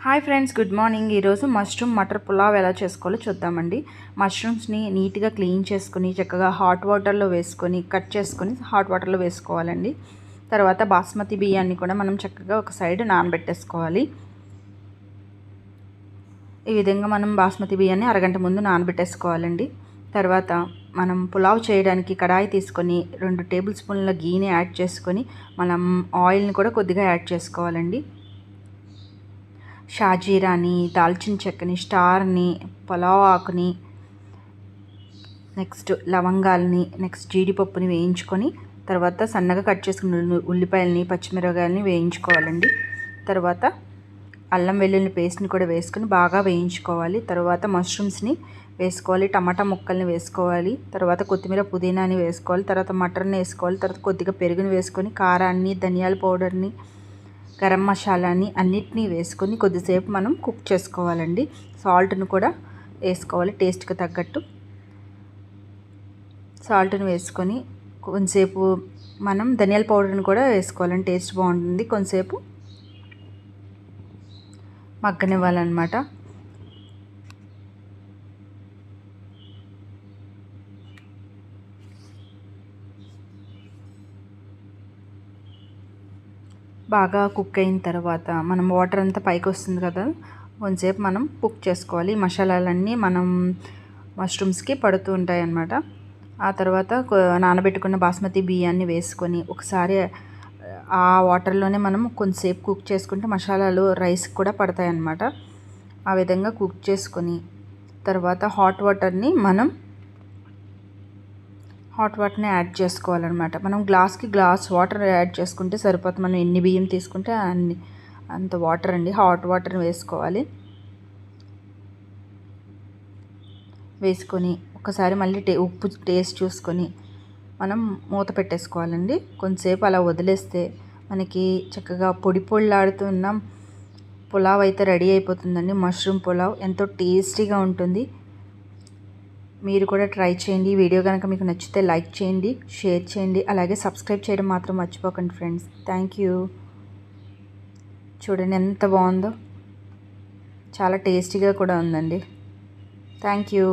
Hi friends, good morning. ఈరోజు mushroom matar pulao ఎలా చేసుకోవాలో చూద్దామండి. మష్రూమ్స్ని నీట్గా క్లీన్ చేసుకుని చక్కగా హాట్ వాటర్లో వేసుకొని కట్ చేసుకొని హాట్ వాటర్లో వేసుకోవాలండి. తర్వాత బాస్మతి బియ్యాన్ని కూడా మనం చక్కగా ఒక సైడ్ నానబెట్టేసుకోవాలి. ఈ విధంగా మనం బాస్మతి బియ్యాన్ని అరగంట ముందు నానబెట్టేసుకోవాలండి. తర్వాత మనం పులావ్ చేయడానికి కడాయి తీసుకొని 2 టేబుల్ స్పూన్ల గీని యాడ్ చేసుకొని మనం ఆయిల్ని కూడా కొద్దిగా యాడ్ చేసుకోవాలండి. షాజీరాని, దాల్చిన చెక్కని, స్టార్ని, పులావ్ ఆకుని, నెక్స్ట్ లవంగాల్ని, నెక్స్ట్ జీడిపప్పుని వేయించుకొని తర్వాత సన్నగా కట్ చేసుకున్న ఉల్లిపాయలని, పచ్చిమిరపకాయలని వేయించుకోవాలండి. తర్వాత అల్లం వెల్లుల్లి పేస్ట్ని కూడా వేసుకొని బాగా వేయించుకోవాలి. తర్వాత మష్రూమ్స్ని వేసుకోవాలి, టమాటా ముక్కల్ని వేసుకోవాలి, తర్వాత కొత్తిమీర పుదీనాని వేసుకోవాలి, తర్వాత మటర్ని వేసుకోవాలి, తర్వాత కొద్దిగా పెరుగుని వేసుకొని కారాన్ని, ధనియాల పౌడర్ని, గరం మసాలాని అన్నిటినీ వేసుకొని కొద్దిసేపు మనం కుక్ చేసుకోవాలండి. సాల్ట్ను కూడా వేసుకోవాలి, టేస్ట్కి తగ్గట్టు సాల్ట్ని వేసుకొని కొంతసేపు మనం ధనియాల పౌడర్ని కూడా వేసుకోవాలండి, టేస్ట్ బాగుంటుంది. కొంతసేపు మగ్గనివ్వాలన్నమాట. బాగా కుక్ అయిన తర్వాత మనం వాటర్ అంతా పైకి వస్తుంది కదా, కొంచెంసేపు మనం కుక్ చేసుకోవాలి. మసాలాలన్నీ మనం మష్రూమ్స్కి పడుతూ ఉంటాయి అన్నమాట. ఆ తర్వాత నానబెట్టుకున్న బాస్మతి బియ్యాన్ని వేసుకొని ఒకసారి ఆ వాటర్లోనే మనం కొంచెంసేపు కుక్ చేసుకుంటే మసాలాలు రైస్కి కూడా పడతాయి అన్నమాట. ఆ విధంగా కుక్ చేసుకొని తర్వాత హాట్ వాటర్ని యాడ్ చేసుకోవాలన్నమాట. మనం గ్లాస్కి గ్లాస్ వాటర్ యాడ్ చేసుకుంటే సరిపోతుంది. మనం ఎన్ని బియ్యం తీసుకుంటే అంత వాటర్ అండి. హాట్ వాటర్ వేసుకొని ఒకసారి మళ్ళీ ఉప్పు టేస్ట్ చూసుకొని మనం మూత పెట్టేసుకోవాలండి. కొంతసేపు అలా వదిలేస్తే మనకి చక్కగా పొడి పొడిలాడుతున్న పులావ్ అయితే రెడీ అయిపోతుందండి. మష్రూమ్ పులావ్ ఎంతో టేస్టీగా ఉంటుంది. మీరు కూడా ట్రై చేయండి. ఈ వీడియో కనుక మీకు నచ్చితే లైక్ చేయండి, షేర్ చేయండి, అలాగే సబ్స్క్రైబ్ చేయడం మాత్రం మర్చిపోకండి ఫ్రెండ్స్. Thank you. చూడండి ఎంత బాగుందో, చాలా టేస్టీగా కూడా ఉందండి. Thank you.